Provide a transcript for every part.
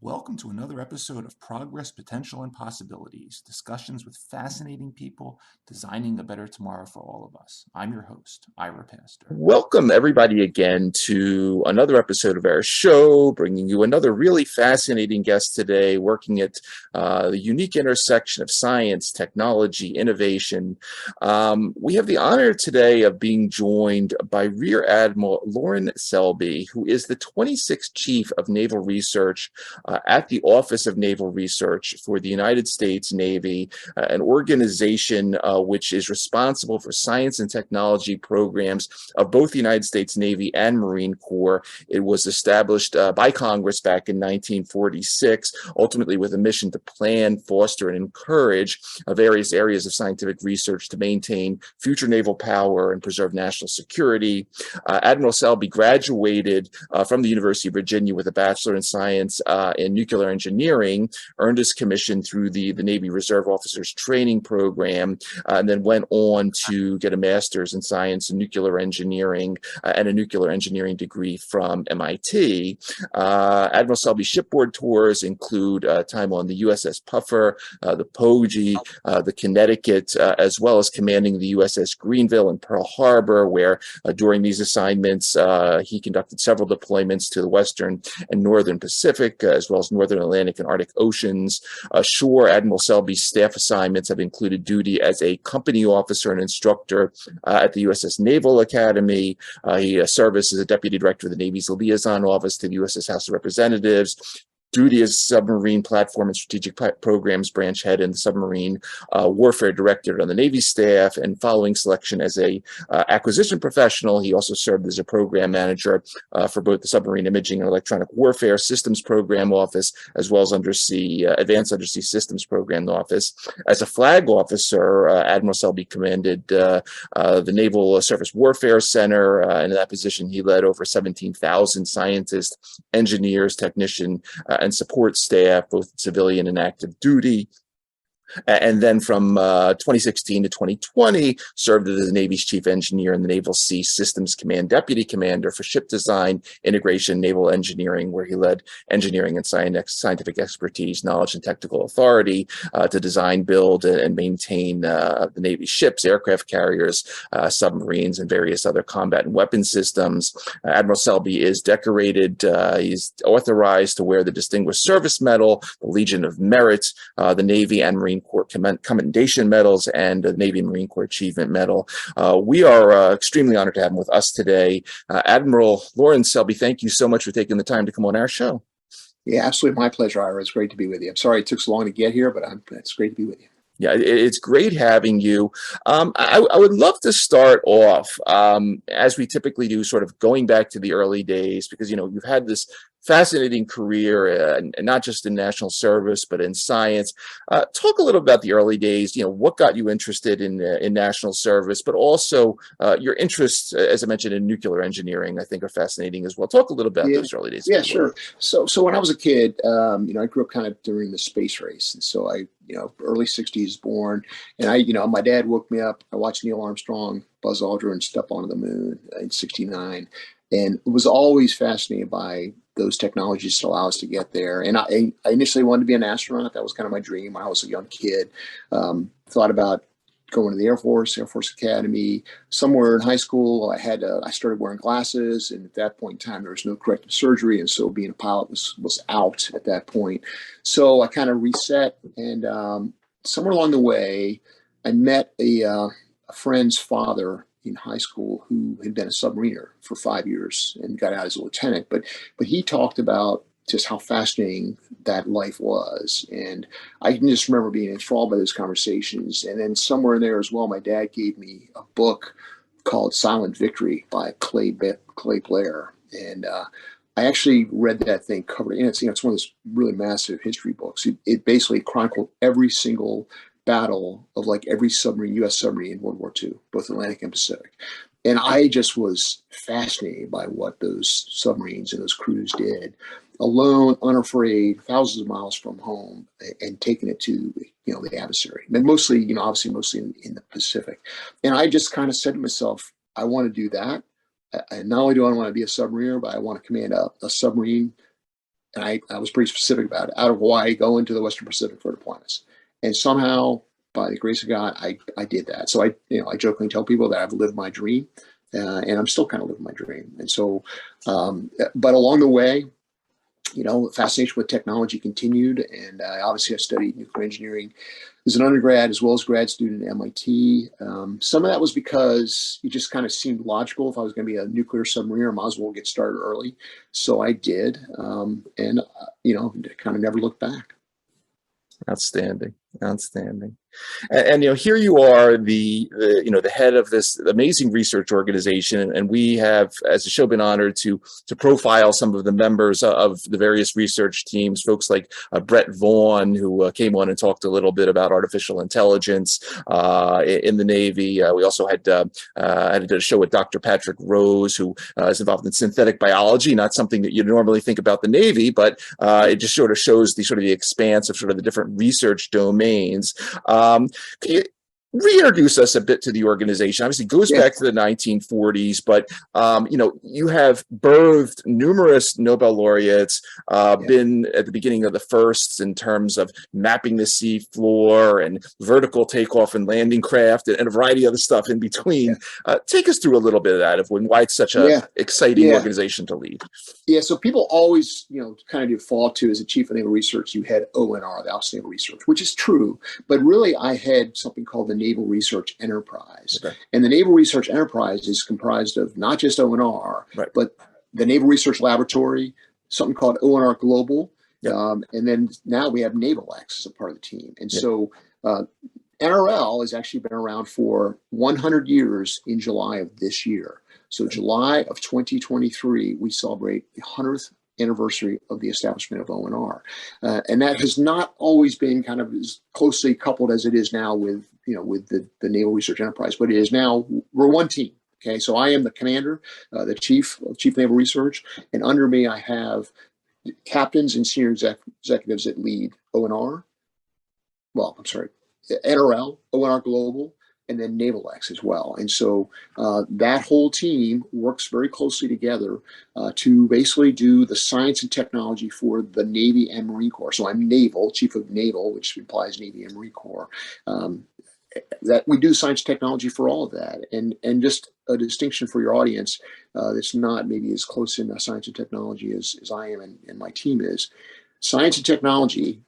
Welcome to another episode of Progress, Potential, and Possibilities, discussions with fascinating people designing a better tomorrow for all of us. I'm your host, Ira Pastor. Welcome, everybody, again to another episode of our show, bringing you another really fascinating guest today, working at the unique intersection of science, technology, innovation. We have the honor today of being joined by Rear Admiral Lauren Selby, who is the 26th Chief of Naval Research at the Office of Naval Research for the United States Navy, an organization which is responsible for science and technology programs of both the United States Navy and Marine Corps. It was established by Congress back in 1946, ultimately with a mission to plan, foster, and encourage various areas of scientific research to maintain future naval power and preserve national security. Admiral Selby graduated from the University of Virginia with a Bachelor in Science in nuclear engineering, earned his commission through the Navy Reserve Officers Training Program, and then went on to get a master's in science and nuclear engineering and a nuclear engineering degree from MIT. Admiral Selby's shipboard tours include time on the USS Puffer, the Pogy, the Connecticut, as well as commanding the USS Greeneville and Pearl Harbor, where during these assignments he conducted several deployments to the Western and Northern Pacific, as well as Northern Atlantic and Arctic Oceans. Ashore, Admiral Selby's staff assignments have included duty as a company officer and instructor at the USS Naval Academy. He served as a deputy director of the Navy's liaison office to the USS House of Representatives, duty as submarine platform and strategic programs branch head and submarine warfare director on the Navy staff, and following selection as a acquisition professional, he also served as a program manager for both the submarine imaging and electronic warfare systems program office, as well as advanced undersea systems program office. As a flag officer, Admiral Selby commanded the Naval Surface Warfare Center. In that position, he led over 17,000 scientists, engineers, technicians, and support staff, both civilian and active duty. And then from 2016 to 2020, served as the Navy's chief engineer and the Naval Sea Systems Command deputy commander for ship design, integration, naval engineering, where he led engineering and scientific expertise, knowledge, and technical authority to design, build, and maintain the Navy's ships, aircraft carriers, submarines, and various other combat and weapon systems. Admiral Selby is decorated. He's authorized to wear the Distinguished Service Medal, the Legion of Merit, the Navy and Marine Corps Commendation Medals, and the Navy and Marine Corps Achievement Medal. We are extremely honored to have him with us today. Admiral Lauren Selby, thank you so much for taking the time to come on our show. Yeah, absolutely. My pleasure, Ira. It's great to be with you. I'm sorry it took so long to get here, but it's great to be with you. Yeah, it's great having you. I would love to start off, as we typically do, sort of going back to the early days, because, you've had this fascinating career, and not just in national service, but in science. Talk a little about the early days, what got you interested in national service, but also your interests, as I mentioned, in nuclear engineering, I think are fascinating as well. Talk a little about those early days. Yeah, sure. So when I was a kid, I grew up kind of during the space race. And so early 60s born. And my dad woke me up. I watched Neil Armstrong, Buzz Aldrin step onto the moon in 69. And was always fascinated by those technologies to allow us to get there. And I initially wanted to be an astronaut. That was kind of my dream when I was a young kid. Thought about going to the Air Force Academy. Somewhere in high school, I started wearing glasses. And at that point in time, there was no corrective surgery. And so being a pilot was out at that point. So I kind of reset. And somewhere along the way, I met a friend's father in high school who had been a submariner for 5 years and got out as a lieutenant, but he talked about just how fascinating that life was. And I can just remember being enthralled by those conversations. And then somewhere in there as well, my dad gave me a book called Silent Victory by Clay Blair. And I actually read that thing cover, and it's, it's one of those really massive history books. It basically chronicled every single battle of like every submarine, U.S. submarine in World War II, both Atlantic and Pacific. And I just was fascinated by what those submarines and those crews did, alone, unafraid, thousands of miles from home, and taking it to, the adversary. And mostly, obviously mostly in the Pacific. And I just kind of said to myself, I want to do that. And not only do I want to be a submariner, but I want to command a submarine. And I was pretty specific about it. Out of Hawaii, go into the Western Pacific for deployments. And somehow, by the grace of God, I did that. So I jokingly tell people that I've lived my dream, and I'm still kind of living my dream. And so, but along the way, fascination with technology continued, and obviously I studied nuclear engineering as an undergrad as well as grad student at MIT. Some of that was because it just kind of seemed logical. If I was going to be a nuclear submariner, I might as well get started early. So I did, and kind of never looked back. Outstanding. And here you are, the head of this amazing research organization, and we have, as a show, been honored to profile some of the members of the various research teams, folks like Brett Vaughn, who came on and talked a little bit about artificial intelligence in the Navy. We also had a show with Dr. Patrick Rose, who is involved in synthetic biology, not something that you normally think about the Navy, but it just sort of shows the expanse of sort of the different research domains. Can you reintroduce us a bit to the organization? Obviously, it goes back to the 1940s, but you have birthed numerous Nobel laureates, been at the beginning of the firsts in terms of mapping the sea floor and vertical takeoff and landing craft and a variety of other stuff in between. Take us through a little bit of that, of why it's such an exciting organization to lead. Yeah, so people always, kind of default to, as a chief of naval research, you had ONR, the Office of Naval Research, which is true, but really I had something called the Naval Research Enterprise. Okay. And the Naval Research Enterprise is comprised of not just ONR, but the Naval Research Laboratory, something called ONR Global, and then now we have Naval X as a part of the team. And so NRL has actually been around for 100 years in July of this year. So July of 2023, we celebrate the 100th anniversary of the establishment of ONR. And that has not always been kind of as closely coupled as it is now with the Naval Research Enterprise, but it is now, we're one team. Okay, so I am the commander, the chief of Naval Research, and under me I have captains and senior executives that lead NRL, ONR Global, and then Naval X as well. And so that whole team works very closely together to basically do the science and technology for the Navy and Marine Corps. So I'm Naval, Chief of Naval, which implies Navy and Marine Corps. That we do science and technology for all of that. And just a distinction for your audience that's not maybe as close in science and technology as I am and my team is. Science and technology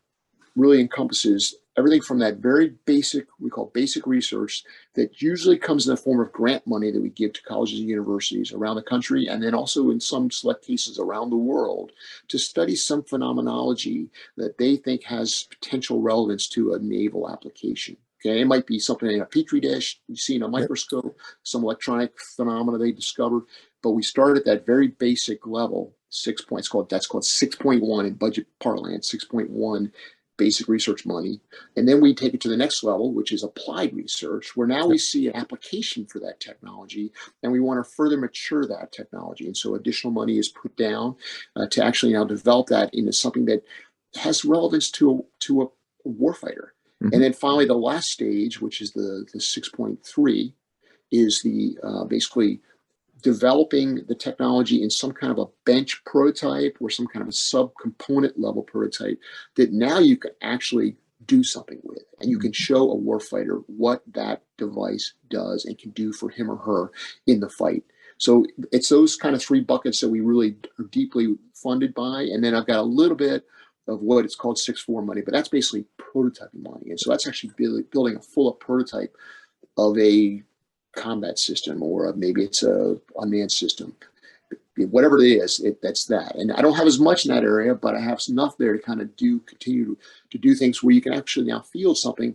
really encompasses everything from that very basic, we call basic research, that usually comes in the form of grant money that we give to colleges and universities around the country, and then also in some select cases around the world, to study some phenomenology that they think has potential relevance to a naval application. Okay, it might be something in a petri dish, you see in a microscope, some electronic phenomena they discovered, but we start at that very basic level, 6 points, that's called 6.1 in budget parlance, 6.1 basic research money. And then we take it to the next level, which is applied research, where now we see an application for that technology, and we want to further mature that technology. And so additional money is put down to actually now develop that into something that has relevance to a warfighter. Mm-hmm. And then finally, the last stage, which is the 6.3, is the basically developing the technology in some kind of a bench prototype or some kind of a subcomponent level prototype that now you can actually do something with, and you can show a warfighter what that device does and can do for him or her in the fight. So it's those kind of three buckets that we really are deeply funded by. And then I've got a little bit of what it's called 6.4 money, but that's basically prototyping money. And so that's actually building a full-up prototype of a combat system, or maybe it's a unmanned system. Whatever it is, that's that. And I don't have as much in that area, but I have enough there to kind of continue to do things where you can actually now field something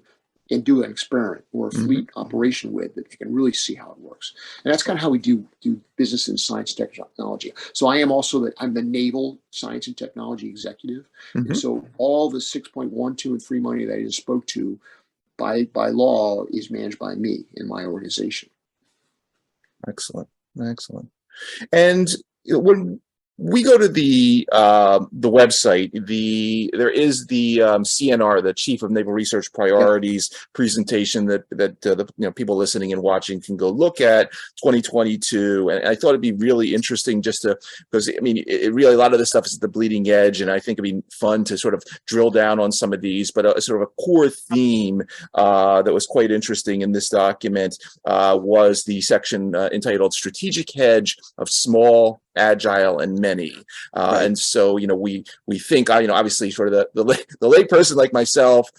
and do an experiment or a fleet operation with that you can really see how it works. And that's kind of how we do business in science technology. So I am also I'm the Naval Science and Technology Executive. And so all the 6.1, 2, and 3 money that I just spoke to by law is managed by me in my organization. Excellent. And when we go to the website, there is the CNR, the Chief of Naval Research Priorities presentation that the people listening and watching can go look at 2022. And I thought it'd be really interesting because I mean, really a lot of this stuff is at the bleeding edge, and I think it'd be fun to sort of drill down on some of these. But sort of a core theme that was quite interesting in this document was the section entitled "Strategic Hedge of Small, Agile, and Many." And so, we think, obviously sort of the lay person like myself,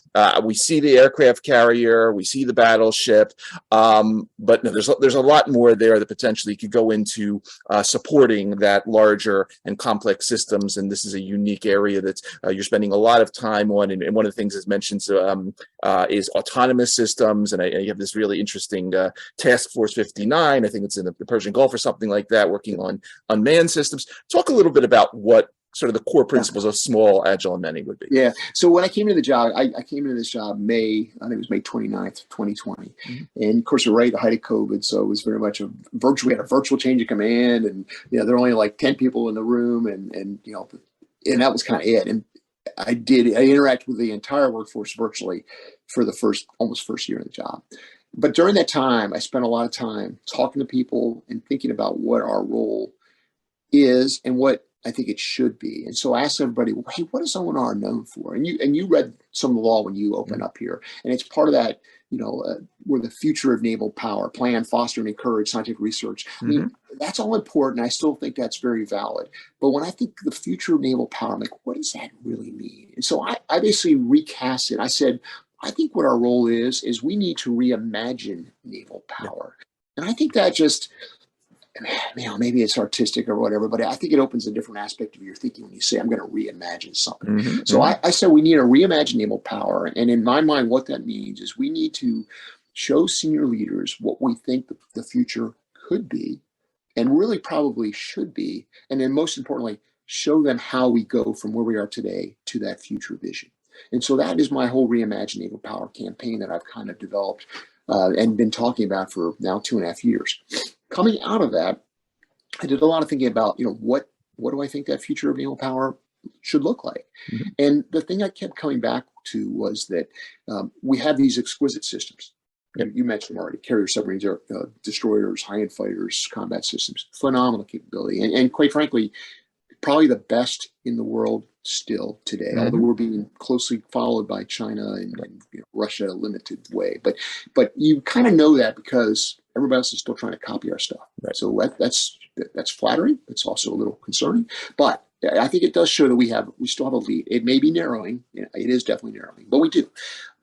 we see the aircraft carrier, we see the battleship, but no, there's a lot more there that potentially could go into supporting that larger and complex systems. And this is a unique area that you're spending a lot of time on. And one of the things that's mentioned is autonomous systems. And you have this really interesting Task Force 59, I think it's in the Persian Gulf or something like that, working on unmanned systems. Talk a little bit about what sort of the core principles of small, agile, and many would be. Yeah. So when I came into the job, I came into this job I think it was May 29th, 2020. And of course, we're right at the height of COVID. So it was very much we had a virtual change of command, and, there were only like 10 people in the room, and that was kind of it. And I interacted with the entire workforce virtually for the almost first year of the job. But during that time, I spent a lot of time talking to people and thinking about what our role is and what I think it should be. And so I asked everybody, hey, what is ONR known for? And you read some of the law when you open up here. And it's part of that, we're the future of naval power, plan, foster, and encourage scientific research. I mean, that's all important. I still think that's very valid. But when I think the future of naval power, I'm like, what does that really mean? And so I basically recast it. I said, I think what our role is we need to reimagine naval power. And I think that just, maybe it's artistic or whatever, but I think it opens a different aspect of your thinking when you say, I'm going to reimagine something. So I said we need to reimagine naval power. And in my mind, what that means is we need to show senior leaders what we think the future could be and really probably should be. And then most importantly, show them how we go from where we are today to that future vision. And so that is my whole Reimagine Naval Power campaign that I've kind of developed and been talking about for now 2.5 years. Coming out of that, I did a lot of thinking about, what do I think that future of naval power should look like? And the thing I kept coming back to was that we have these exquisite systems. You mentioned them already: carrier submarines, destroyers, high-end fighters, combat systems, phenomenal capability. And quite frankly, probably the best in the world still today, although we're being closely followed by China and Russia in a limited way. But you kind of know that because everybody else is still trying to copy our stuff. So that's flattering. It's also a little concerning. But I think it does show that we still have a lead. It may be narrowing. It is definitely narrowing, but we do.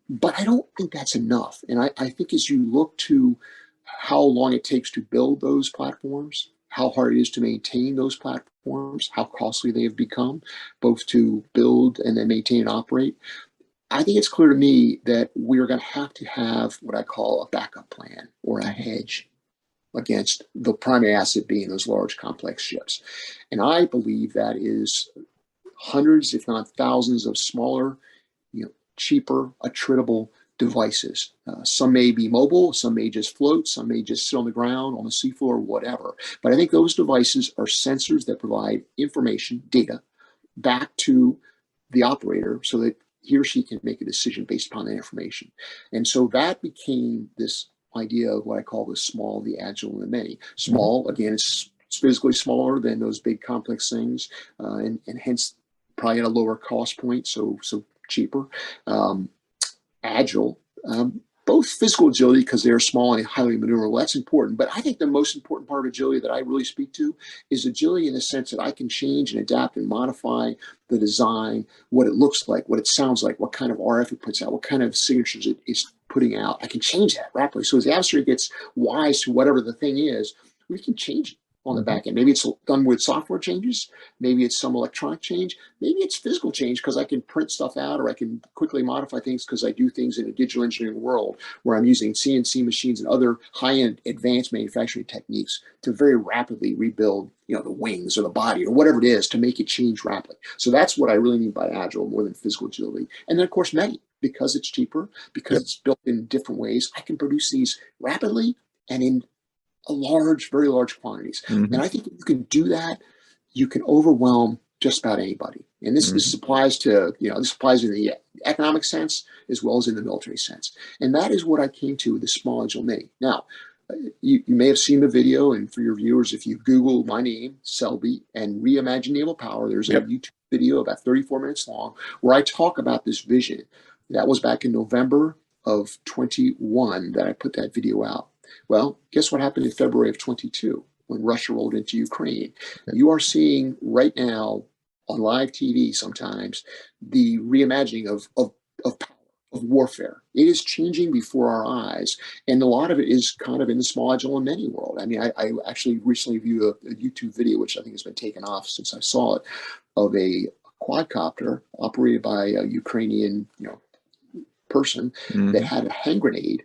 But I don't think that's enough. And I think as you look to how long it takes to build those platforms, how hard it is to maintain those platforms, how costly they have become, both to build and then maintain and operate, I think it's clear to me that we're going to have what I call a backup plan or a hedge against the primary asset being those large, complex ships. And I believe that is hundreds, if not thousands, of smaller, cheaper, attritable devices. Some may be mobile, some may just float, some may just sit on the ground, on the seafloor, whatever. But I think those devices are sensors that provide information, data, back to the operator so that he or she can make a decision based upon that information. And so that became this idea of what I call the small, the agile, and the many. Small, again, it's physically smaller than those big complex things, and hence probably at a lower cost point, so cheaper. Agile, both physical agility because they're small and highly maneuverable. That's important. But I think the most important part of agility that I really speak to is agility in the sense that I can change and adapt and modify the design, what it looks like, what it sounds like, what kind of RF it puts out, what kind of signatures it putting out, I can change that rapidly. So as the adversary gets wise to whatever the thing is, we can change it on the back end. Maybe it's done with software changes. Maybe it's some electronic change. Maybe it's physical change because I can print stuff out, or I can quickly modify things because I do things in a digital engineering world where I'm using CNC machines and other high-end advanced manufacturing techniques to very rapidly rebuild, the wings or the body or whatever it is to make it change rapidly. So that's what I really mean by agile, more than physical agility. And then of course, many, because it's cheaper, because it's built in different ways, I can produce these rapidly and in very large quantities. And I think if you can do that, you can overwhelm just about anybody. And this applies to, this applies in the economic sense as well as in the military sense. And that is what I came to with the small agile mini. Now, you may have seen the video, and for your viewers, if you Google my name, Selby, and Reimagine Naval Power, there's a YouTube video about 34 minutes long where I talk about this vision. That was back in November of 21 that I put that video out. Well, guess what happened in February of 22 when Russia rolled into Ukraine? You are seeing right now on live TV sometimes the reimagining of power, of warfare. It is changing before our eyes. And a lot of it is kind of in the small agile and many world. I mean, I actually recently viewed a YouTube video, which I think has been taken off since I saw it, of a quadcopter operated by a Ukrainian person that had a hand grenade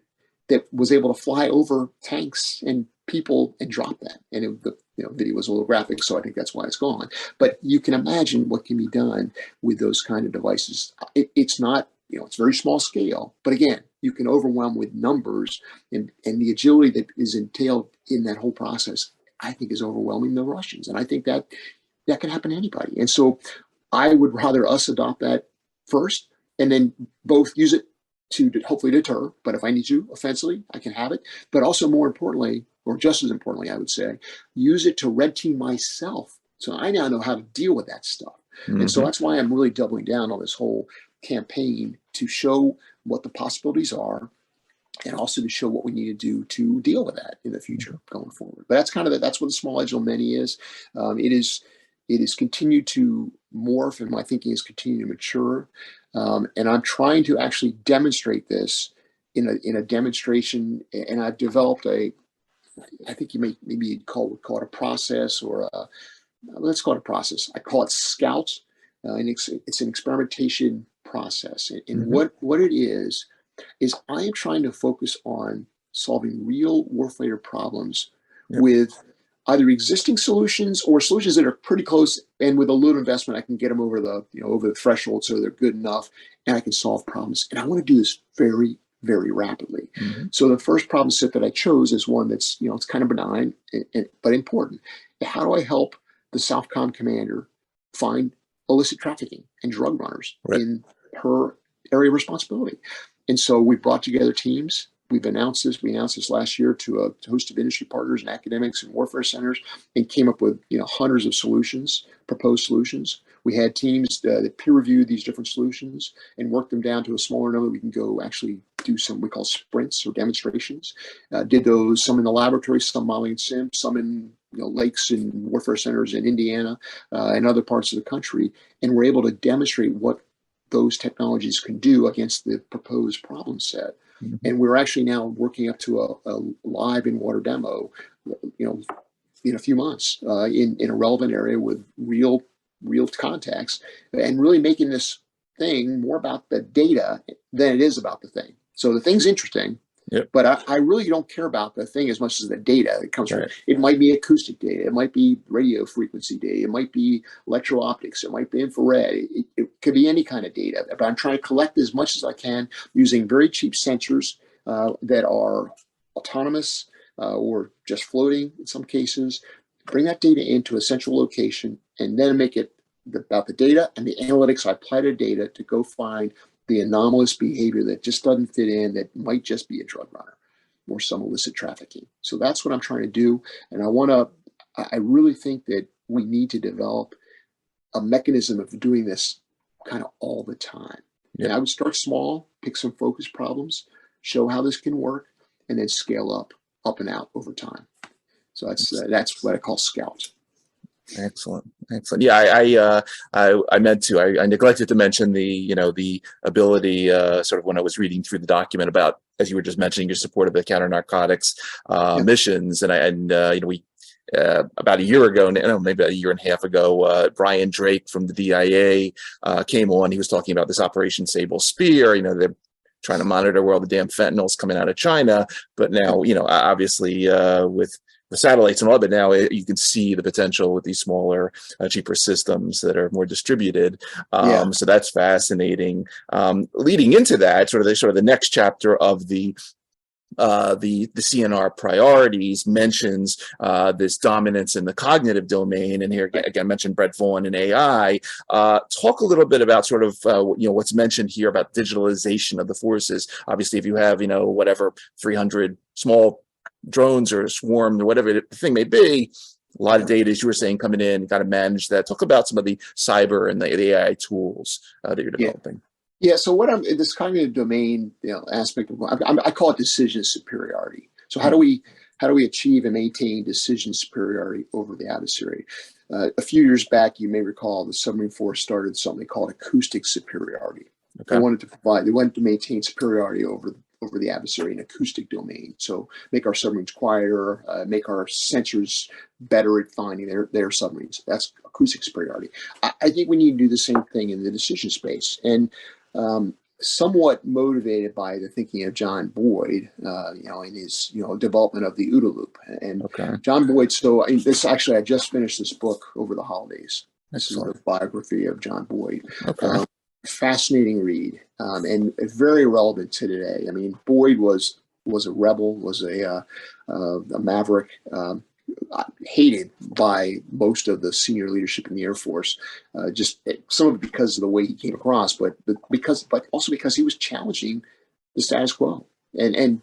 that was able to fly over tanks and people and drop them. And the video was a little graphic, so I think that's why it's gone. But you can imagine what can be done with those kind of devices. It's not, it's very small scale, but again, you can overwhelm with numbers, and the agility that is entailed in that whole process, I think, is overwhelming the Russians. And I think that can happen to anybody. And so I would rather us adopt that first, and then both use it to hopefully deter, but if I need to offensively, I can have it. But also more importantly, or just as importantly, I would say, use it to red team myself. So I now know how to deal with that stuff. And so that's why I'm really doubling down on this whole campaign, to show what the possibilities are, and also to show what we need to do to deal with that in the future going forward. But that's what the small agile mini is. It is continued to morph, and my thinking is continuing to mature. And I'm trying to actually demonstrate this in a demonstration. And I've developed I think you maybe call it a process, or let's call it a process. I call it Scout, and it's an experimentation process. And what it is I am trying to focus on solving real warfighter problems with either existing solutions or solutions that are pretty close, and with a little investment, I can get them over the threshold so they're good enough, and I can solve problems. And I want to do this very, very rapidly. So the first problem set that I chose is one that's, it's kind of benign, but important. How do I help the Southcom commander find illicit trafficking and drug runners in her area of responsibility? And so we brought together teams. We've announced this. We announced this last year to a host of industry partners and academics and warfare centers, and came up with hundreds of solutions, proposed solutions. We had teams that peer reviewed these different solutions and worked them down to a smaller number. We can go actually do some we call sprints or demonstrations. Did those, some in the laboratory, some modeling and sim, some in lakes and warfare centers in Indiana and other parts of the country, and we're able to demonstrate what those technologies can do against the proposed problem set. And we're actually now working up to a live in water demo, in a few months in a relevant area with real contacts, and really making this thing more about the data than it is about the thing. So the thing's interesting, but I really don't care about the thing as much as the data that comes from it. It might be acoustic data, it might be radio frequency data, it might be electro-optics, it might be infrared, it could be any kind of data. But I'm trying to collect as much as I can using very cheap sensors that are autonomous or just floating in some cases. Bring that data into a central location, and then make it about the data and the analytics I apply to data to go find the anomalous behavior that just doesn't fit in, that might just be a drug runner or some illicit trafficking. So that's what I'm trying to do. And I really think that we need to develop a mechanism of doing this kind of all the time. And I would start small, pick some focus problems, show how this can work, and then scale up and out over time. So that's what I call Scout. Excellent, excellent. Yeah, I meant to. I neglected to mention the ability, sort of when I was reading through the document about, as you were just mentioning, your support of the counter narcotics Yeah. missions, and we. About a year ago, no, maybe a year and a half ago, Brian Drake from the DIA came on. He was talking about this Operation Sable Spear. They're trying to monitor where all the damn fentanyl's coming out of China. But now, obviously, with the satellites and all, but now you can see the potential with these smaller, cheaper systems that are more distributed. Yeah. So that's fascinating. Leading into that, sort of the next chapter of the CNR priorities mentions this dominance in the cognitive domain, and here again mentioned Brett Vaughan and AI. Talk a little bit about sort of what's mentioned here about digitalization of the forces. Obviously, if you have whatever 300 small drones or a swarm or whatever the thing may be, a lot of data, as you were saying, coming in, got to manage that. Talk about some of the cyber and the AI tools that you're developing. Yeah. So this cognitive domain aspect of I call it decision superiority. So how do we achieve and maintain decision superiority over the adversary? A few years back, you may recall the submarine force started something called acoustic superiority. Okay. They wanted to maintain superiority over the adversary in acoustic domain. So make our submarines quieter, make our sensors better at finding their submarines. That's acoustic superiority. I think we need to do the same thing in the decision space. And somewhat motivated by the thinking of John Boyd, in his development of the OODA loop. And John Boyd. So I just finished this book over the holidays. This is the biography of John Boyd. Fascinating read, and very relevant to today. I mean, Boyd was a rebel, was a maverick, hated by most of the senior leadership in the Air Force, just some of it because of the way he came across, but also because he was challenging the status quo and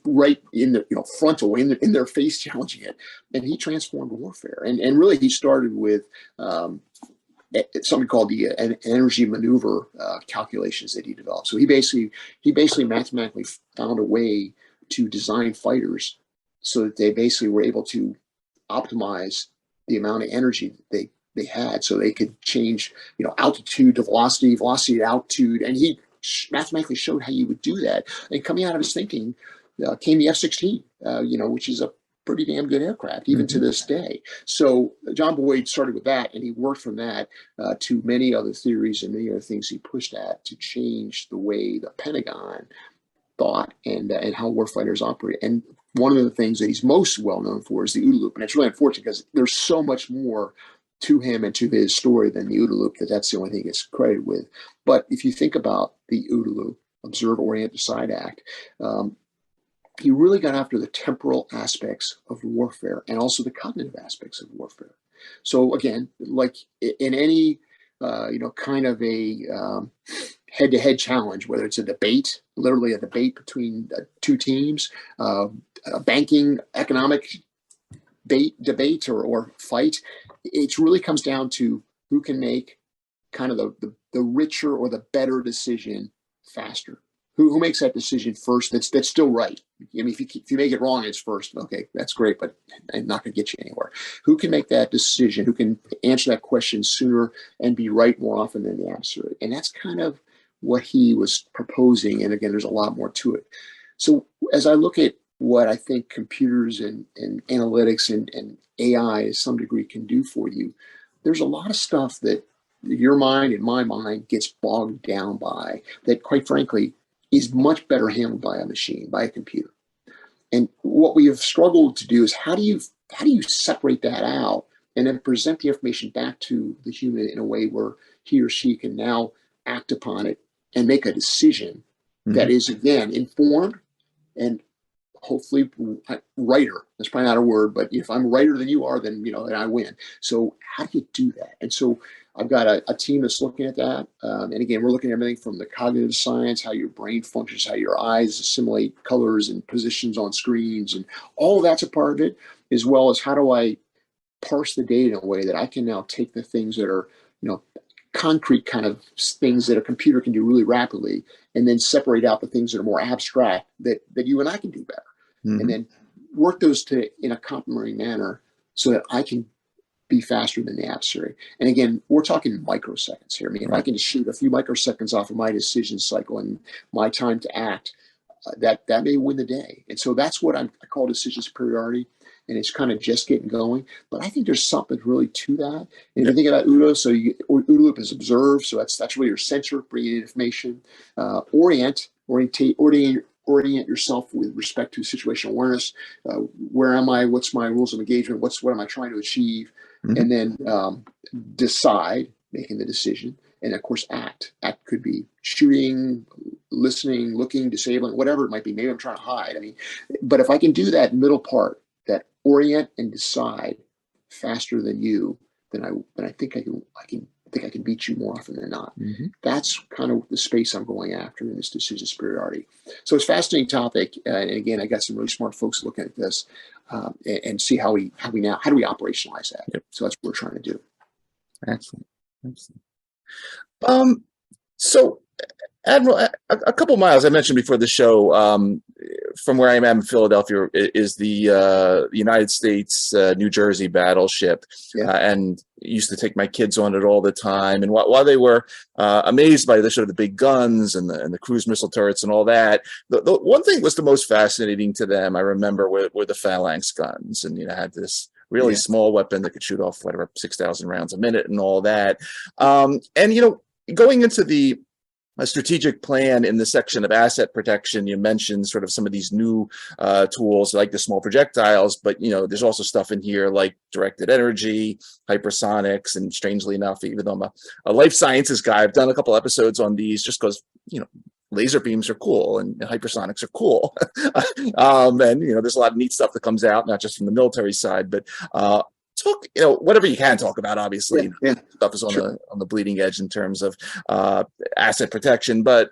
right in the frontal in their face, challenging it. And he transformed warfare, and really he started with something called the energy maneuver calculations that he developed. So he basically mathematically found a way to design fighters so that they basically were able to optimize the amount of energy they had, so they could change altitude to velocity to altitude, and he mathematically showed how you would do that. And coming out of his thinking came the F-16, which is a pretty damn good aircraft, even to this day. So John Boyd started with that, and he worked from that to many other theories and many other things he pushed at to change the way the Pentagon thought and how warfighters operate. And one of the things that he's most well known for is the OODA loop. And it's really unfortunate because there's so much more to him and to his story than the OODA loop that's the only thing he gets credited with. But if you think about the OODA loop, observe, orient, decide, act, he really got after the temporal aspects of warfare and also the cognitive aspects of warfare. So again, like in any kind of a head-to-head challenge, whether it's literally a debate between two teams, a banking economic debate or fight, it really comes down to who can make kind of the richer or the better decision faster. Who makes that decision first? That's still right. I mean, if you make it wrong, it's first. Okay, that's great, but I'm not going to get you anywhere. Who can make that decision? Who can answer that question sooner and be right more often than the adversary? And that's kind of what he was proposing. And again, there's a lot more to it. So as I look at what I think computers and analytics and AI to some degree can do for you, there's a lot of stuff that your mind and my mind gets bogged down by that, quite frankly, is much better handled by a machine, by a computer. And what we have struggled to do is how do you separate that out and then present the information back to the human in a way where he or she can now act upon it and make a decision that is, again, informed and hopefully righter. That's probably not a word, but if I'm righter than you are, then then I win. So how do you do that? And so I've got a team that's looking at that. And again, we're looking at everything from the cognitive science, how your brain functions, how your eyes assimilate colors and positions on screens, and all of that's a part of it, as well as how do I parse the data in a way that I can now take the things that are, concrete kind of things that a computer can do really rapidly, and then separate out the things that are more abstract that you and I can do better. And then work those in a complementary manner so that I can be faster than the adversary. And again, we're talking microseconds here. I mean, if I can just shoot a few microseconds off of my decision cycle and my time to act, that may win the day. And so that's what I call decision superiority. And it's kind of just getting going. But I think there's something really to that. And if you think about OODA, so OODA loop is observe. So that's really your sensor, bringing in information. Orient yourself with respect to situational awareness. Where am I? What's my rules of engagement? What am I trying to achieve? And then decide, making the decision. And of course, act. Act could be shooting, listening, looking, disabling, whatever it might be. Maybe I'm trying to hide. I mean, but if I can do that middle part, that orient and decide faster than you, then I think I can beat you more often than not. That's kind of the space I'm going after in this decision superiority. So it's a fascinating topic, and again, I got some really smart folks looking at this and see how do we operationalize that. Yep. So that's what we're trying to do. Excellent. So, Admiral, a couple miles I mentioned before the show from where I am in Philadelphia is the United States New Jersey battleship, and used to take my kids on it all the time. And while they were amazed by the sort of the big guns and the cruise missile turrets and all that, the one thing was the most fascinating to them, I remember, were the phalanx guns, and had this really small weapon that could shoot off whatever 6,000 rounds a minute and all that. And going into the strategic plan in the section of asset protection, you mentioned sort of some of these new tools like the small projectiles, but there's also stuff in here like directed energy, hypersonics, and strangely enough, even though I'm a life sciences guy, I've done a couple episodes on these just because laser beams are cool and hypersonics are cool. And there's a lot of neat stuff that comes out, not just from the military side, but talk, whatever you can talk about, obviously. Stuff is on the bleeding edge in terms of asset protection. But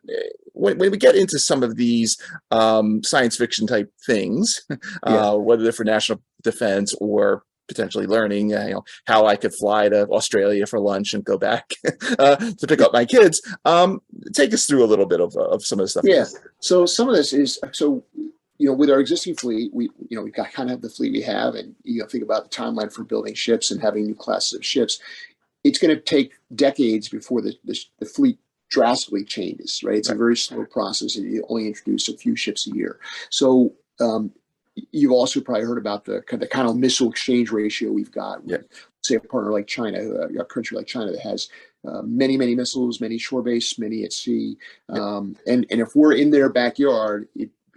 when we get into some of these science fiction type things, whether they're for national defense or potentially learning, how I could fly to Australia for lunch and go back to pick up my kids. Take us through a little bit of some of the stuff. Yeah. So some of this is with our existing fleet, we've got kind of the fleet we have, and think about the timeline for building ships and having new classes of ships. It's going to take decades before the fleet drastically changes, right? It's a very slow process, and you only introduce a few ships a year. So you've also probably heard about the kind of missile exchange ratio we've got with, say, a partner like China, a country like China that has many missiles, many shore-based, many at sea. And if we're in their backyard,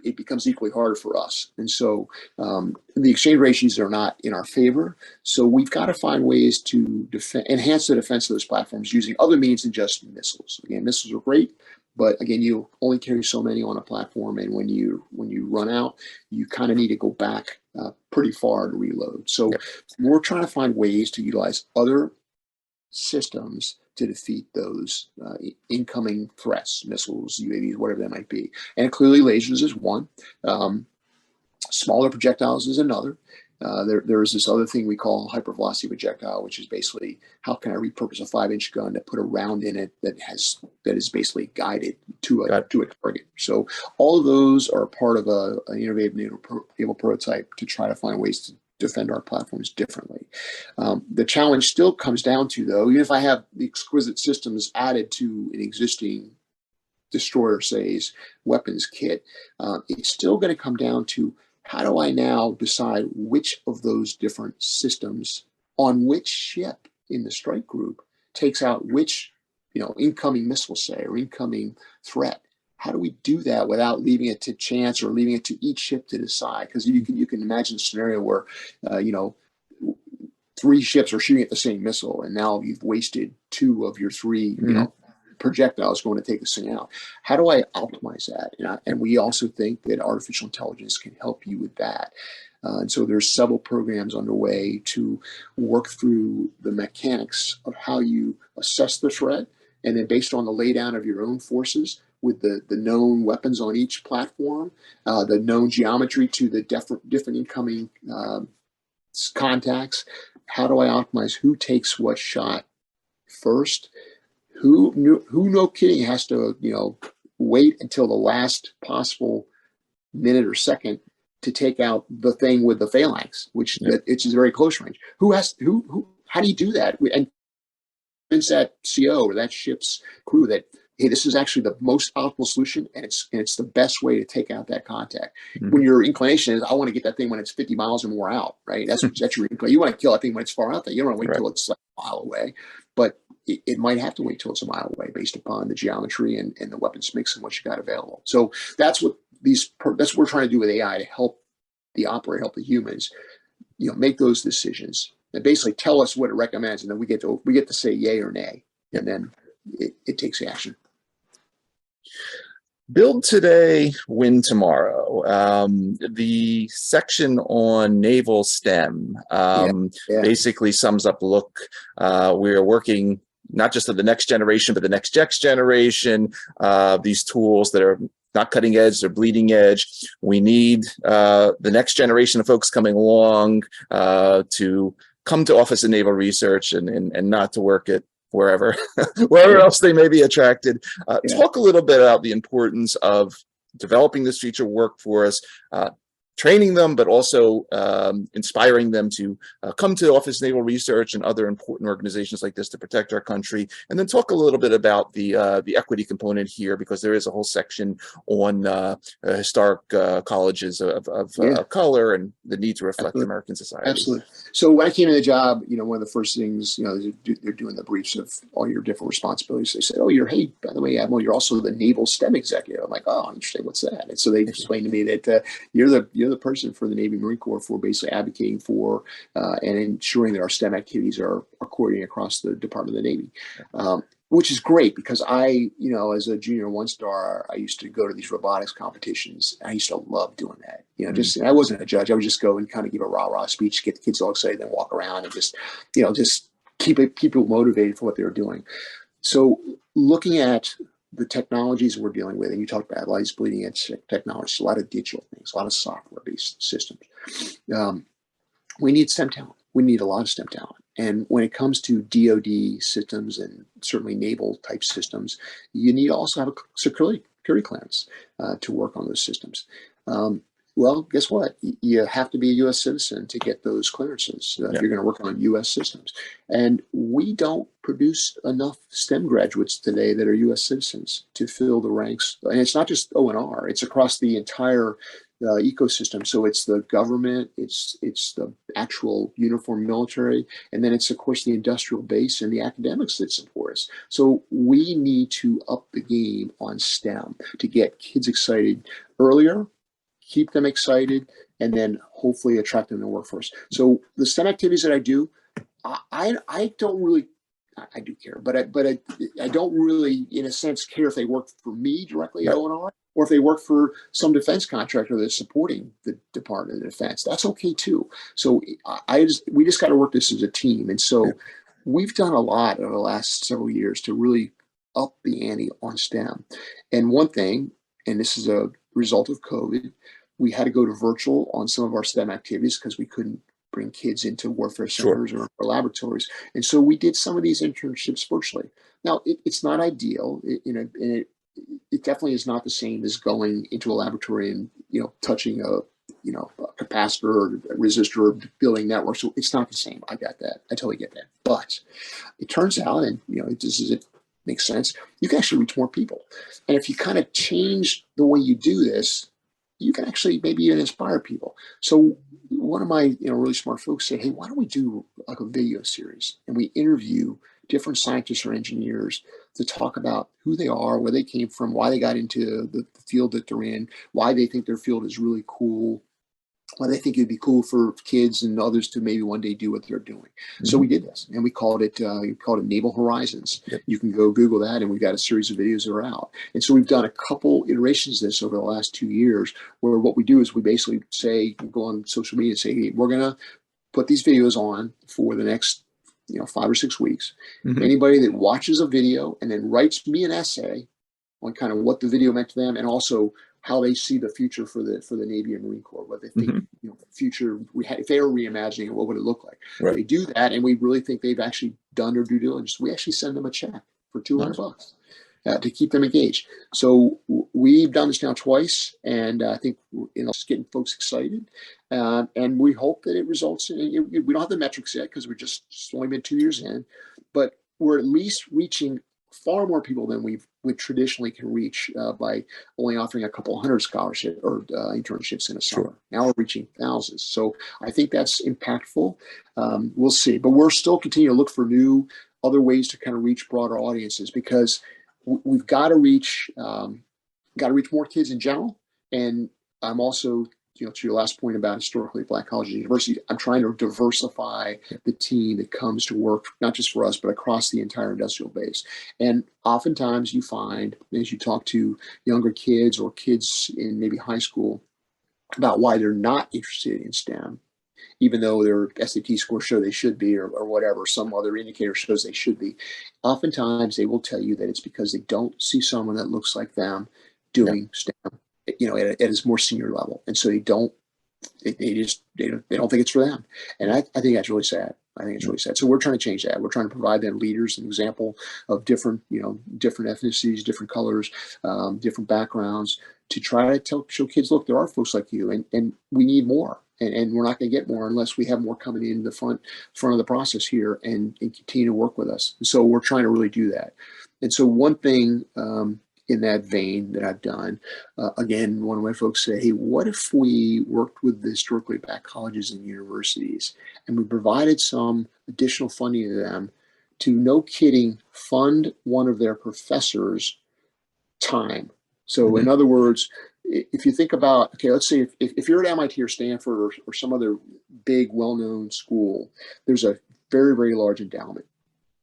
it becomes equally hard for us. And so the exchange ratios are not in our favor. So we've got to find ways to enhance the defense of those platforms using other means than just missiles. Again, missiles are great, but again, you only carry so many on a platform. And when you run out, you kind of need to go back pretty far to reload. So we're trying to find ways to utilize other systems to defeat those incoming threats, missiles, UAVs, whatever that might be. And clearly lasers is one. Smaller projectiles is another. There is this other thing we call hypervelocity projectile, which is basically how can I repurpose a 5-inch gun to put a round in it that is basically guided to a target. So all of those are part of an innovative naval prototype to try to find ways to defend our platforms differently. The challenge still comes down to, though, even if I have the exquisite systems added to an existing destroyer, say's weapons kit, it's still going to come down to how do I now decide which of those different systems on which ship in the strike group takes out which incoming missile, say, or incoming threat. How do we do that without leaving it to chance or leaving it to each ship to decide? Because you can imagine a scenario where 3 ships are shooting at the same missile, and now you've wasted 2 of your 3 projectiles going to take this thing out. How do I optimize that? And we also think that artificial intelligence can help you with that. And so there's several programs underway to work through the mechanics of how you assess the threat, and then based on the laydown of your own forces, with the known weapons on each platform, the known geometry to the different incoming contacts. How do I optimize who takes what shot first? Who no kidding has to wait until the last possible minute or second to take out the thing with the phalanx, which is very close range. Who how do you do that? And convince that CO or that ship's crew that, hey, this is actually the most optimal solution, and it's the best way to take out that contact. Mhm. When your inclination is, I want to get that thing when it's 50 miles or more out, right? That's your inclination. You want to kill that thing when it's far out there. You don't want to wait Right. till it's like a mile away. But it might have to wait till it's a mile away based upon the geometry and the weapons mix and what you got available. So that's what we're trying to do with AI to help the operator, help the humans, make those decisions and basically tell us what it recommends, and then we get to say yay or nay, and then it takes action. Build today, win tomorrow. The section on Naval STEM basically sums up, look, we're working not just on the next generation, but the next generation, these tools that are not cutting edge, they're bleeding edge. We need the next generation of folks coming along to come to Office of Naval Research and not to work at wherever else they may be attracted. Talk a little bit about the importance of developing this future workforce, training them, but also inspiring them to come to Office of Naval Research and other important organizations like this to protect our country. And then talk a little bit about the equity component here, because there is a whole section on historic colleges of color and the need to reflect American society. Absolutely. So when I came in the job, one of the first things, they're doing the briefs of all your different responsibilities. They said, oh, hey, by the way, Admiral, you're also the Naval STEM executive. I'm like, oh, interesting. What's that? And so they explained to me that you're the person for the Navy Marine Corps for basically advocating for and ensuring that our STEM activities are coordinated across the Department of the Navy. Which is great, because I, as a junior one-star, I used to go to these robotics competitions. I used to love doing that. I wasn't a judge. I would just go and kind of give a rah-rah speech, get the kids all excited, then walk around and just keep people motivated for what they were doing. So looking at the technologies we're dealing with, and you talked about a lot of these bleeding edge technologies, a lot of digital things, a lot of software-based systems. We need STEM talent. We need a lot of STEM talent. And when it comes to DoD systems and certainly naval type systems, you need to also have a security clearance to work on those systems. Well, guess what? You have to be a U.S. citizen to get those clearances if you're going to work on U.S. systems. And we don't produce enough STEM graduates today that are U.S. citizens to fill the ranks. And it's not just O&R; it's across the entire ecosystem. So it's the government, it's the actual uniformed military, and then it's of course the industrial base and the academics that support us. So we need to up the game on STEM to get kids excited earlier, keep them excited, and then hopefully attract them to the workforce. So the STEM activities that I do, I don't really, I do care, but I don't really, in a sense, care if they work for me directly at O&R, or if they work for some defense contractor that's supporting the Department of Defense. That's okay too. So we just got to work this as a team. And so we've done a lot over the last several years to really up the ante on STEM. And one thing, and this is a result of COVID, we had to go to virtual on some of our STEM activities because we couldn't bring kids into warfare centers or laboratories. And so we did some of these internships virtually. Now, it's not ideal, and it definitely is not the same as going into a laboratory and, touching a capacitor or a resistor or building networks. So it's not the same. I got that. I totally get that. But it turns out, and, it makes sense, you can actually reach more people. And if you kind of change the way you do this, you can actually maybe even inspire people. So one of my really smart folks said, hey, why don't we do like a video series, and we interview different scientists or engineers to talk about who they are, where they came from, why they got into the field that they're in, why they think their field is really cool, why they think it'd be cool for kids and others to maybe one day do what they're doing. Mm-hmm. So we did this, and we called it Naval Horizons. Yep. You can go Google that, and we've got a series of videos that are out. And so we've done a couple iterations of this over the last 2 years, where what we do is we basically say, go on social media and say, hey, we're going to put these videos on for the next 5 or 6 weeks. Mm-hmm. Anybody that watches a video and then writes me an essay on kind of what the video meant to them, and also how they see the future for the Navy and Marine Corps, what they think, mm-hmm. The future, if they were reimagining it, what would it look like? Right. They do that, and we really think they've actually done their due diligence. We actually send them a check for $200 to keep them engaged. So we've done this now twice, and I think it's getting folks excited. And we hope that it results in, we don't have the metrics yet because we're just only been 2 years in, but we're at least reaching far more people than we traditionally can reach by only offering a couple hundred scholarship or internships in a summer. Sure. Now we're reaching thousands. So I think that's impactful. We'll see, but we're still continuing to look for new other ways to kind of reach broader audiences, because we've got to reach more kids in general. And I'm also, to your last point about historically Black colleges and universities, I'm trying to diversify the team that comes to work, not just for us, but across the entire industrial base. And oftentimes you find, as you talk to younger kids or kids in maybe high school about why they're not interested in STEM, even though their SAT scores show they should be, or whatever, some other indicator shows they should be, oftentimes they will tell you that it's because they don't see someone that looks like them doing STEM, at a more senior level. And so they don't think it's for them. And I think that's really sad. I think it's really sad. So we're trying to change that. We're trying to provide them leaders, an example of different ethnicities, different colors, different backgrounds, to try to show kids, look, there are folks like you, and we need more. And we're not going to get more unless we have more coming in the front of the process here and continue to work with us. And so we're trying to really do that. And so one thing in that vein that I've done, again, one of my folks say, hey, what if we worked with the historically Black colleges and universities and we provided some additional funding to them to, no kidding, fund one of their professors' time? So in other words, if you think about, okay, let's say if you're at MIT or Stanford or some other big well-known school, there's a very, very large endowment,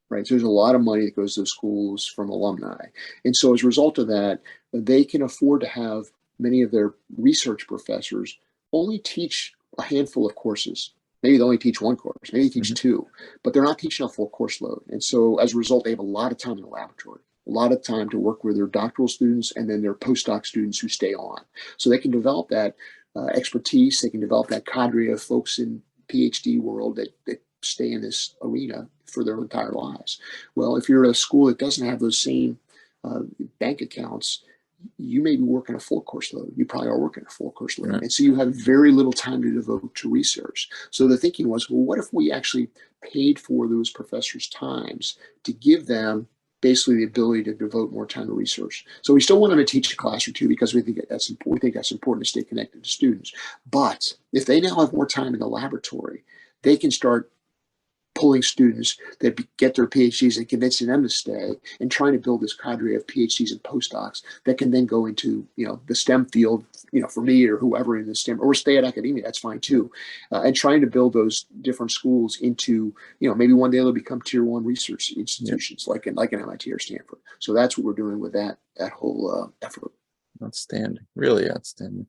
right? So there's a lot of money that goes to those schools from alumni. And so as a result of that, they can afford to have many of their research professors only teach a handful of courses. Maybe they only teach one course, maybe they teach two, but they're not teaching a full course load. And so as a result, they have a lot of time in the laboratory, a lot of time to work with their doctoral students and then their postdoc students who stay on. So they can develop that expertise, they can develop that cadre of folks in PhD world that stay in this arena for their entire lives. Well, if you're at a school that doesn't have those same bank accounts, you may be working a full course load. You probably are working a full course load. Right. And so you have very little time to devote to research. So the thinking was, well, what if we actually paid for those professors' times to give them basically the ability to devote more time to research? So we still want them to teach a class or two because we think that's important to stay connected to students. But if they now have more time in the laboratory, they can start pulling students that get their PhDs and convincing them to stay, and trying to build this cadre of PhDs and postdocs that can then go into, the STEM field, for me or whoever in the STEM, or stay at academia, that's fine too. And trying to build those different schools into, maybe one day they'll become tier 1 research institutions like an MIT or Stanford. So that's what we're doing with that whole effort. Outstanding, really outstanding.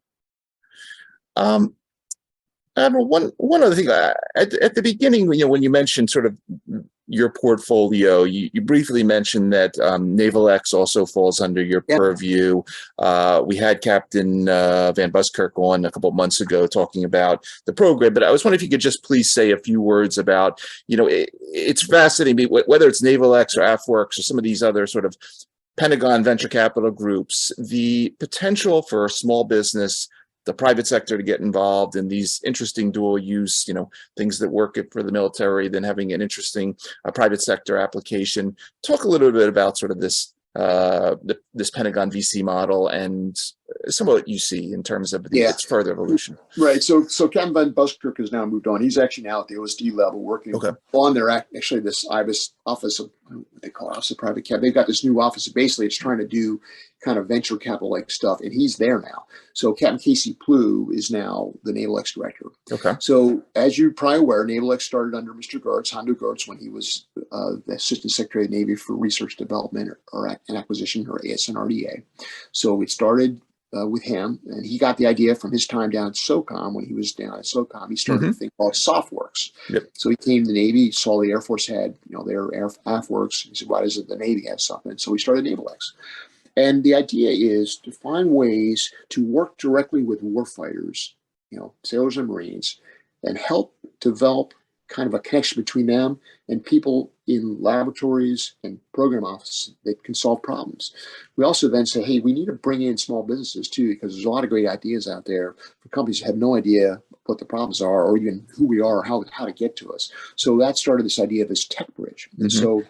Admiral, one other thing, at the beginning, when you mentioned sort of your portfolio, you briefly mentioned that Naval X also falls under your purview. We had Captain Van Buskirk on a couple of months ago talking about the program, but I was wondering if you could just please say a few words about, it's fascinating, whether it's Naval X or AFWorks or some of these other sort of Pentagon venture capital groups, the potential for small business, the private sector to get involved in these interesting dual use, things that work for the military, then having an interesting private sector application. Talk a little bit about sort of this this Pentagon VC model and some of what you see in terms of its further evolution. Right. So Captain Van Buskirk has now moved on. He's actually now at the OSD level working on their actually this Office of, what they call Office of Private Capital. They've got this new office. Basically, it's trying to do kind of venture capital like stuff, and he's there now. So Captain Casey Plew is now the Naval X director. Okay. So as you're probably aware, Naval X started under Mr. Gertz, Hondo Gertz, when he was the Assistant Secretary of the Navy for Research Development and Acquisition, or ASNRDA. So it started with him, and he got the idea from his time down at SOCOM. When he was down at SOCOM, he started a thing called SoftWorks. Yep. So he came to the Navy, saw the Air Force had, their AFWorks. He said, why doesn't the Navy have something? And so he started Naval X. And the idea is to find ways to work directly with warfighters, sailors and Marines, and help develop kind of a connection between them and people in laboratories and program offices that can solve problems. We also then say, hey, we need to bring in small businesses too, because there's a lot of great ideas out there for companies that have no idea what the problems are, or even who we are, or how to get to us. So that started this idea of this tech bridge. And so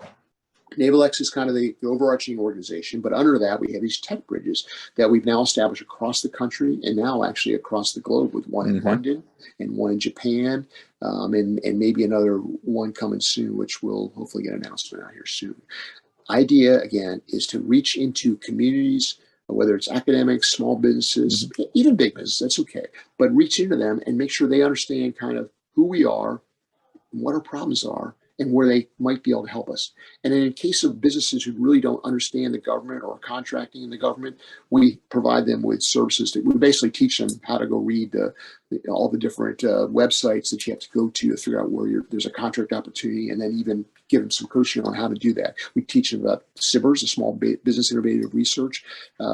Naval X is kind of the overarching organization, but under that, we have these tech bridges that we've now established across the country and now actually across the globe, with one in London and one in Japan, and maybe another one coming soon, which we'll hopefully get an announcement out here soon. Idea, again, is to reach into communities, whether it's academics, small businesses, even big business, that's okay, but reach into them and make sure they understand kind of who we are, what our problems are, and where they might be able to help us. And then in case of businesses who really don't understand the government or contracting in the government, we provide them with services that we basically teach them how to go read all the different websites that you have to go to figure out where there's a contract opportunity, and then even give them some coaching on how to do that. We teach them about SBIRs, the Small Business Innovative Research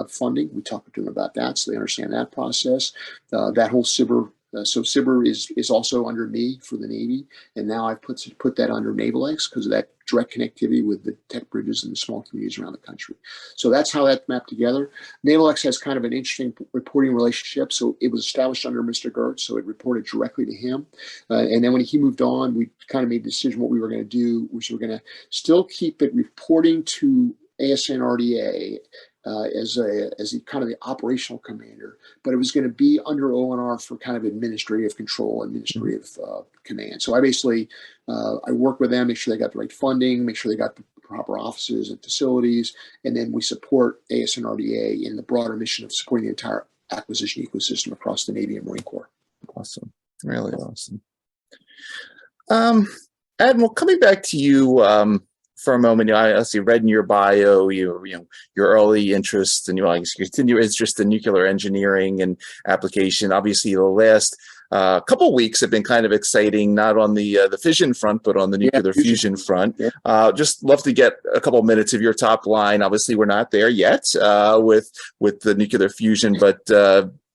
funding. We talk to them about that so they understand that process. That whole SBIR. So SBIR is also under me for the Navy, and now I've put that under Naval X because of that direct connectivity with the tech bridges and the small communities around the country. So that's how that's mapped together. Naval X has kind of an interesting reporting relationship. So it was established under Mr. Gertz, so it reported directly to him. And then when he moved on, we kind of made the decision what we were going to do, which we're going to still keep it reporting to ASNRDA as the kind of the operational commander, but it was going to be under ONR for kind of administrative control, administrative command. So I basically I work with them, make sure they got the right funding, make sure they got the proper offices and facilities, and then we support ASNRDA in the broader mission of supporting the entire acquisition ecosystem across the Navy and Marine Corps. Awesome, really awesome. Admiral, coming back to you. For a moment, I read in your bio, your early interest and your continued interest in nuclear engineering and application. Obviously, the last couple of weeks have been kind of exciting, not on the fission front, but on the nuclear fusion front. Just love to get a couple of minutes of your top line. Obviously, we're not there yet with the nuclear fusion, but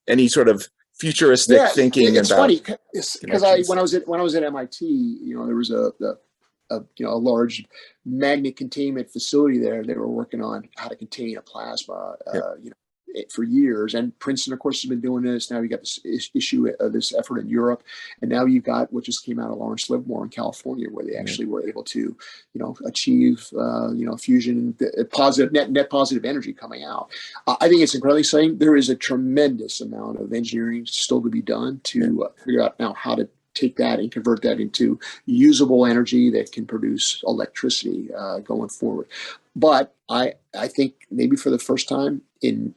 any sort of futuristic thinking it's about. Funny because when I was at MIT, there was a large magnet containment facility there. They were working on how to contain a plasma, for years. And Princeton, of course, has been doing this. Now you got this issue of this effort in Europe, and now you've got what just came out of Lawrence Livermore in California, where they actually were able to, achieve, fusion, positive net positive energy coming out. I think it's incredibly exciting. There is a tremendous amount of engineering still to be done to figure out now how to take that and convert that into usable energy that can produce electricity going forward. But I think maybe for the first time in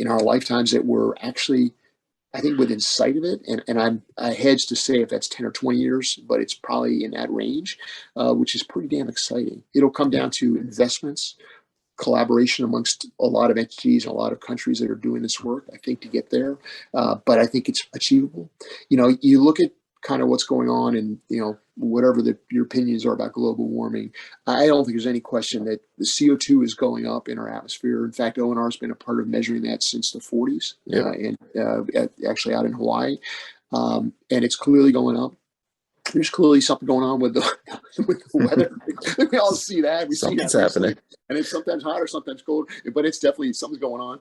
our lifetimes that we're actually, I think, within sight of it. And I hedge to say if that's 10 or 20 years, but it's probably in that range, which is pretty damn exciting. It'll come down to investments, collaboration amongst a lot of entities and a lot of countries that are doing this work, I think, to get there. But I think it's achievable. You look at kind of what's going on and, whatever your opinions are about global warming, I don't think there's any question that the CO2 is going up in our atmosphere. In fact, ONR has been a part of measuring that since the 40s, actually out in Hawaii. And it's clearly going up. There's clearly something going on with the weather. We all see that. Something's happening. And it's sometimes hot or sometimes cold, but it's definitely something's going on.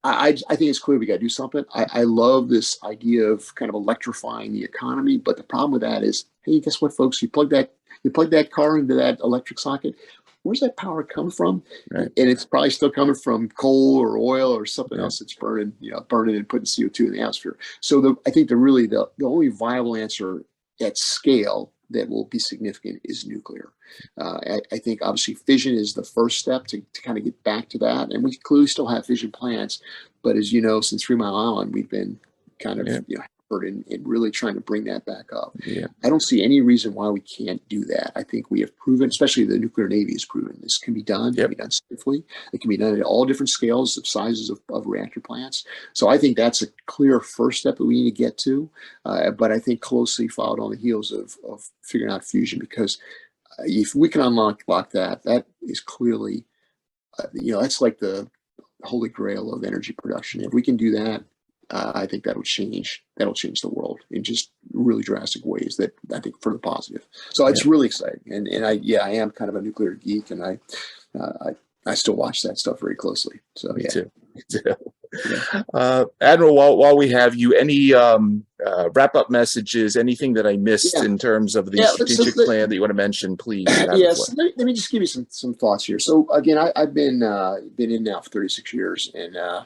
I think it's clear we got to do something. I love this idea of kind of electrifying the economy, but the problem with that is, hey, guess what, folks? You plug that car into that electric socket. Where's that power come from? Right. And it's probably still coming from coal or oil or something else that's burning and putting CO2 in the atmosphere. So I think the only viable answer at scale that will be significant is nuclear. I think obviously fission is the first step to kind of get back to that. And we clearly still have fission plants, but as you know, since 3 Mile Island, we've been kind of, in really trying to bring that back up. I don't see any reason why we can't do that. I think we have proven, especially the nuclear Navy has proven, this can be done. It can be done safely. It can be done at all different scales of sizes of reactor plants. So I think that's a clear first step that we need to get to. But I think closely followed on the heels of figuring out fusion, because if we can unlock that is clearly, that's like the holy grail of energy production. If we can do that, I think that'll change the world in just really drastic ways that I think for the positive. So it's really exciting. And I am kind of a nuclear geek, and I still watch that stuff very closely. So Me too. Admiral, while we have you, any wrap-up messages, anything that I missed Yeah. in terms of the Yeah, strategic plan that you want to mention, please. You have the Yes, floor. let me just give you some thoughts here. So again, I've been in now for 36 years, and yeah,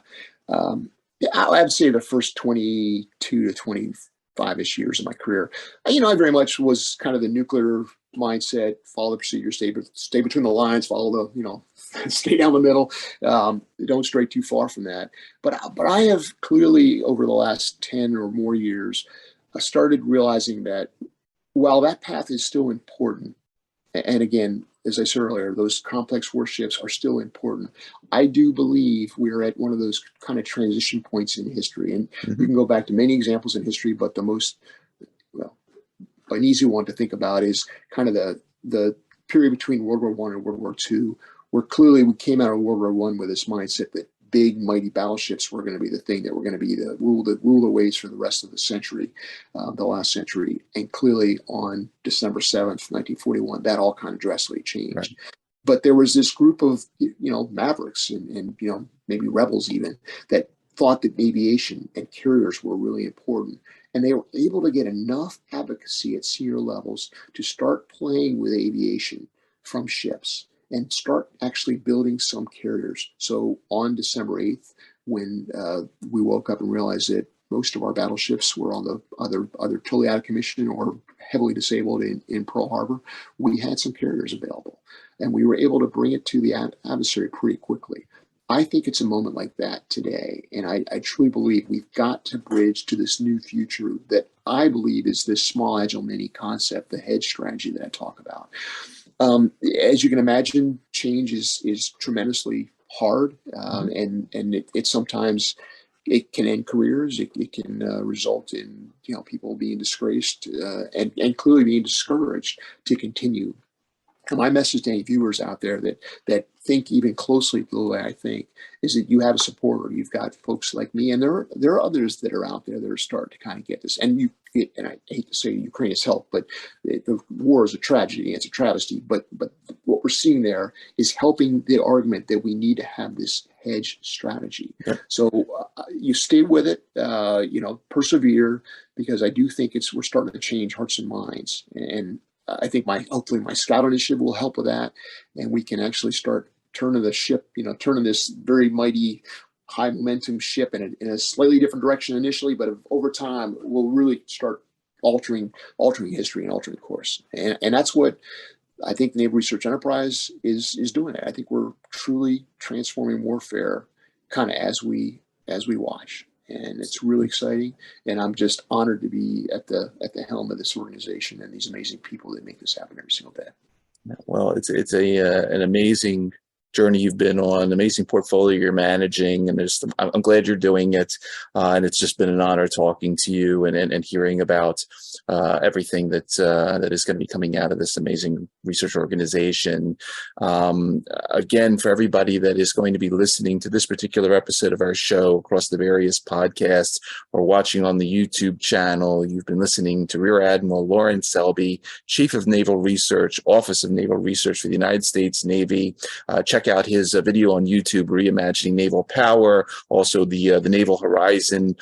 I would say the first 22 to 25-ish years of my career, I very much was kind of the nuclear mindset: follow the procedure, stay between the lines, follow the stay down the middle, don't stray too far from that. But I have clearly over the last 10 or more years, I started realizing that while that path is still important, and again, as I said earlier, those complex warships are still important, I do believe we're at one of those kind of transition points in history. And you can go back to many examples in history, but the most, well, an easy one to think about is kind of the period between World War I and World War II, where clearly we came out of World War I with this mindset that big, mighty battleships were going to be the thing that were going to be the rule the waves for the rest of the century, the last century. And clearly on December 7th, 1941, that all kind of drastically changed. Right. But there was this group of, mavericks and maybe rebels even, that thought that aviation and carriers were really important. And they were able to get enough advocacy at senior levels to start playing with aviation from ships and start actually building some carriers. So on December 8th, when we woke up and realized that most of our battleships were on the other totally out of commission or heavily disabled in Pearl Harbor, we had some carriers available. And we were able to bring it to the adversary pretty quickly. I think it's a moment like that today. And I truly believe we've got to bridge to this new future that I believe is this small, agile, mini concept, the hedge strategy that I talk about. As you can imagine, change is tremendously hard, and it sometimes it can end careers. It can result in people being disgraced and clearly being discouraged to continue. And my message to any viewers out there that think even closely the way I think is that you have a supporter. You've got folks like me, and there are others that are out there that are starting to kind of get this. And I hate to say Ukraine has helped, but the war is a tragedy. It's a travesty. But what we're seeing there is helping the argument that we need to have this hedge strategy. Yep. So you stay with it, persevere, because I do think we're starting to change hearts and minds. And I think hopefully my scout initiative will help with that, and we can actually start turning the ship, turning this very mighty, high momentum ship in a slightly different direction initially, but over time we'll really start altering history and altering course. And that's what I think the Naval Research Enterprise is doing. I think we're truly transforming warfare kind of as we watch. And it's really exciting, and I'm just honored to be at the helm of this organization and these amazing people that make this happen every single day. Well, it's an amazing journey you've been on, amazing portfolio you're managing, and I'm glad you're doing it. And it's just been an honor talking to you and hearing about everything that is going to be coming out of this amazing research organization. Again, for everybody that is going to be listening to this particular episode of our show across the various podcasts or watching on the YouTube channel, you've been listening to Rear Admiral Lawrence Selby, Chief of Naval Research, Office of Naval Research for the United States Navy. Check out his video on YouTube, Reimagining Naval Power, also the Naval Horizon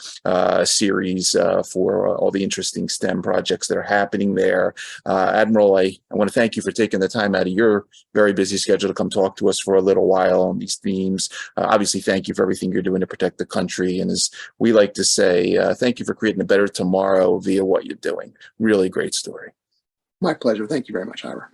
series for all the interesting STEM projects that are happening there. Admiral, I want to thank you for taking the time out of your very busy schedule to come talk to us for a little while on these themes. Obviously, thank you for everything you're doing to protect the country. And as we like to say, thank you for creating a better tomorrow via what you're doing. Really great story. My pleasure. Thank you very much, Ira.